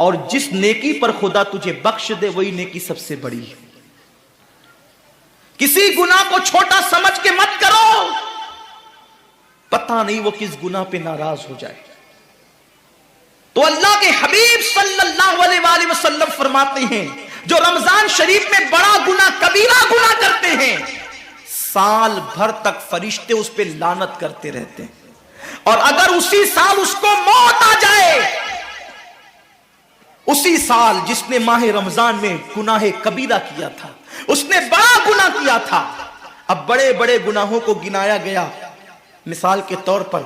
اور جس نیکی پر خدا تجھے بخش دے وہی نیکی سب سے بڑی ہے۔ کسی گناہ کو چھوٹا سمجھ کے مت کرو، پتہ نہیں وہ کس گناہ پہ ناراض ہو جائے۔ تو اللہ کے حبیب صلی اللہ علیہ وآلہ وسلم فرماتے ہیں جو رمضان شریف میں بڑا گناہ کبیرہ گناہ کرتے ہیں، سال بھر تک فرشتے اس پہ لعنت کرتے رہتے ہیں، اور اگر اسی سال اس کو موت آ جائے، اسی سال جس نے ماہ رمضان میں گناہ کبیرہ کیا تھا، اس نے بڑا گناہ کیا تھا، اب بڑے بڑے گناہوں کو گنایا گیا۔ مثال کے طور پر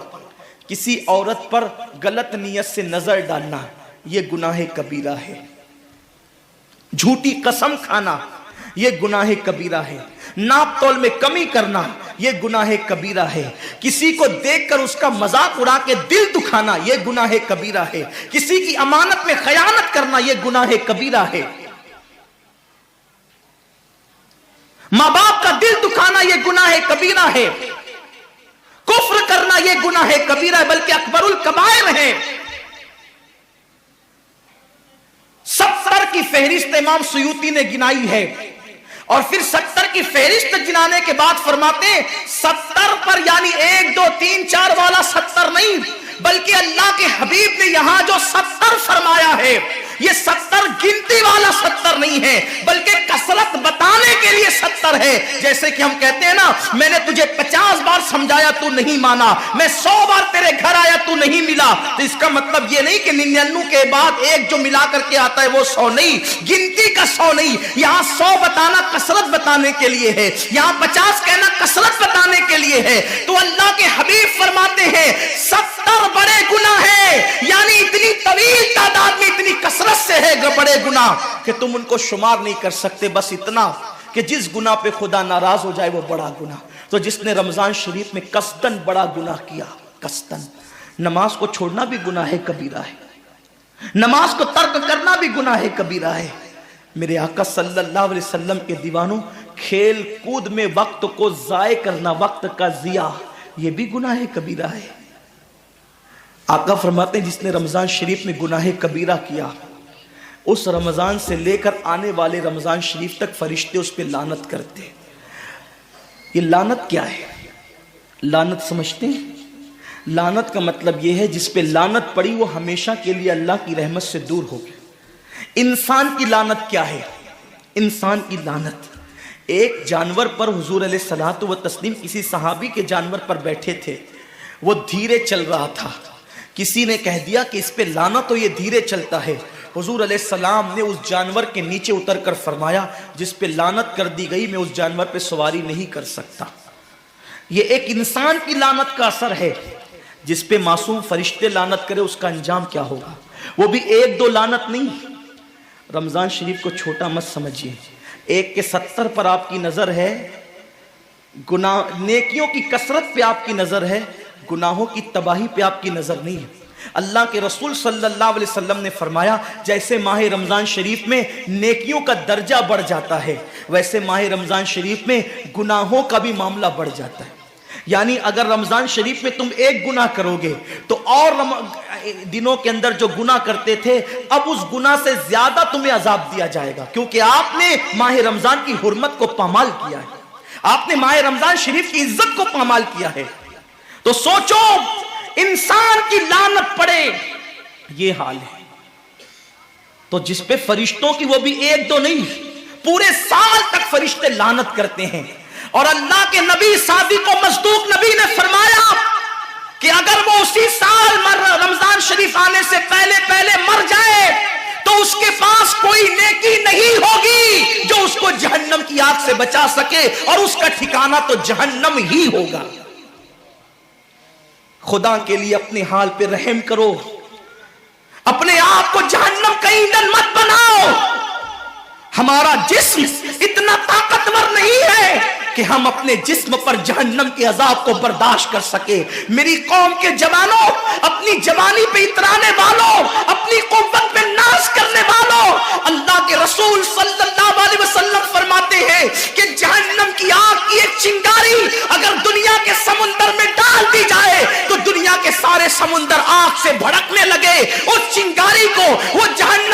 کسی عورت پر غلط نیت سے نظر ڈالنا، یہ گناہ کبیرہ ہے۔ جھوٹی قسم کھانا، یہ گناہ کبیرہ ہے۔ ناپ تول میں کمی کرنا، یہ گناہ کبیرہ ہے۔ کسی کو دیکھ کر اس کا مذاق اڑا کے دل دکھانا، یہ گناہ کبیرہ ہے۔ کسی کی امانت میں خیانت کرنا، یہ گناہ کبیرہ ہے۔ ماں باپ کا دل دکھانا، یہ گناہ کبیرہ ہے۔ کفر کرنا، یہ گناہ کبیرہ ہے، بلکہ اکبر الکبائر ہے۔ 70 کی فہرست امام سیوطی نے گنائی ہے، اور پھر 70 کی فہرست گنانے کے بعد فرماتے ہیں 70 پر یعنی 1 2 3 4 والا 70 نہیں، بلکہ اللہ کے حبیب نے یہاں جو 70 فرمایا ہے، یہ 70 گنتی والا 70 نہیں ہے، بلکہ کثرت بتانے کے لیے 70 ہے۔ جیسے کہ ہم کہتے ہیں نا، میں نے تجھے 50 بار سمجھایا تو نہیں مانا، میں 100 بار تیرے گھر آیا تو نہیں ملا، تو اس کا مطلب یہ نہیں کہ 99 کے بعد ایک جو ملا کر کے آتا ہے وہ 100 نہیں، گنتی کا 100 نہیں۔ یہاں 100 بتانا کثرت بتانے کے لیے ہے، یہاں 50 کہنا کثرت بتانے کے لیے ہے۔ تو اللہ کے حبیب فرماتے ہیں 70 بڑے گناہ ہیں، یعنی اتنی طویل تعداد میں اتنی کثرت سے ہے بڑے گناہ کہ تم ان کو شمار نہیں کر سکتے۔ بس اتنا کہ جس گناہ پہ خدا ناراض ہو جائے وہ بڑا گناہ۔ تو جس نے رمضان شریف میں قصدن بڑا گناہ کیا، قصدن، نماز کو چھوڑنا بھی گناہ کبیرہ ہے، نماز کو ترک کرنا بھی گناہ کبیرہ ہے۔ میرے آقا صلی اللہ علیہ وسلم کے دیوانوں، کھیل کود میں وقت کو ضائع کرنا، وقت کا ضیاع، یہ بھی گناہ کبیرہ ہے۔ آقا فرماتے ہیں جس نے رمضان شریف میں گناہ کبیرہ کیا، اس رمضان سے لے کر آنے والے رمضان شریف تک فرشتے اس پہ لعنت کرتے ہیں۔ یہ لعنت کیا ہے؟ لعنت سمجھتے ہیں؟ لعنت کا مطلب یہ ہے جس پہ لعنت پڑی وہ ہمیشہ کے لیے اللہ کی رحمت سے دور ہو گیا۔ انسان کی لعنت کیا ہے؟ انسان کی لعنت، ایک جانور پر حضور علیہ الصلوۃ والتسلیم کسی صحابی کے جانور پر بیٹھے تھے، وہ دھیرے چل رہا تھا، کسی نے کہہ دیا کہ اس پہ لعنت ہو، یہ دھیرے چلتا ہے۔ حضور علیہ السلام نے اس جانور کے نیچے اتر کر فرمایا جس پہ لعنت کر دی گئی میں اس جانور پہ سواری نہیں کر سکتا۔ یہ ایک انسان کی لعنت کا اثر ہے۔ جس پہ معصوم فرشتے لعنت کرے اس کا انجام کیا ہوگا؟ وہ بھی 1 2 لعنت نہیں۔ رمضان شریف کو چھوٹا مت سمجھیے، 1 کے 70 پر آپ کی نظر ہے، گناہ نیکیوں کی کثرت پہ آپ کی نظر ہے، گناہوں کی تباہی پہ آپ کی نظر نہیں ہے۔ اللہ کے رسول صلی اللہ علیہ وسلم نے فرمایا جیسے ماہ رمضان شریف میں نیکیوں کا درجہ بڑھ جاتا ہے، ویسے ماہ رمضان شریف میں گناہوں کا بھی معاملہ بڑھ جاتا ہے۔ یعنی اگر رمضان شریف میں تم 1 گناہ کرو گے تو اور دنوں کے اندر جو گناہ کرتے تھے اب اس گناہ سے زیادہ تمہیں عذاب دیا جائے گا، کیونکہ آپ نے ماہ رمضان کی حرمت کو پامال کیا ہے، آپ نے ماہ رمضان شریف کی عزت کو پامال کیا ہے۔ تو سوچو انسان کی لعنت پڑے، یہ حال ہے۔ تو جس پہ فرشتوں کی وہ بھی 1 2 نہیں، پورے سال تک فرشتے لعنت کرتے ہیں۔ اور اللہ کے نبی صادق و مصدوق نبی نے فرمایا کہ اگر وہ اسی سال رمضان شریف آنے سے پہلے مر جائے تو اس کے پاس کوئی نیکی نہیں ہوگی جو اس کو جہنم کی آگ سے بچا سکے، اور اس کا ٹھکانہ تو جہنم ہی ہوگا۔ خدا کے لیے اپنے حال پہ رحم کرو، اپنے آپ کو جہنم کا ایندھن مت بناؤ۔ ہمارا جسم اتنا طاقتور نہیں ہے کہ ہم اپنے جسم پر جہنم کے عذاب کو برداشت کر سکے۔ میری قوم کے جوانوں، اپنی جوانی پہ اترانے والوں، اپنی قوت پہ ناز کرنے والوں، اللہ کے رسول صلی اللہ علیہ وسلم فرماتے ہیں کہ جہنم کی آگ کی ایک چنگاری اگر دنیا کے سمندر میں ڈال دی جائے تو دنیا کے سارے سمندر آگ سے بھڑکنے لگے۔ اس چنگاری کو، وہ جہنم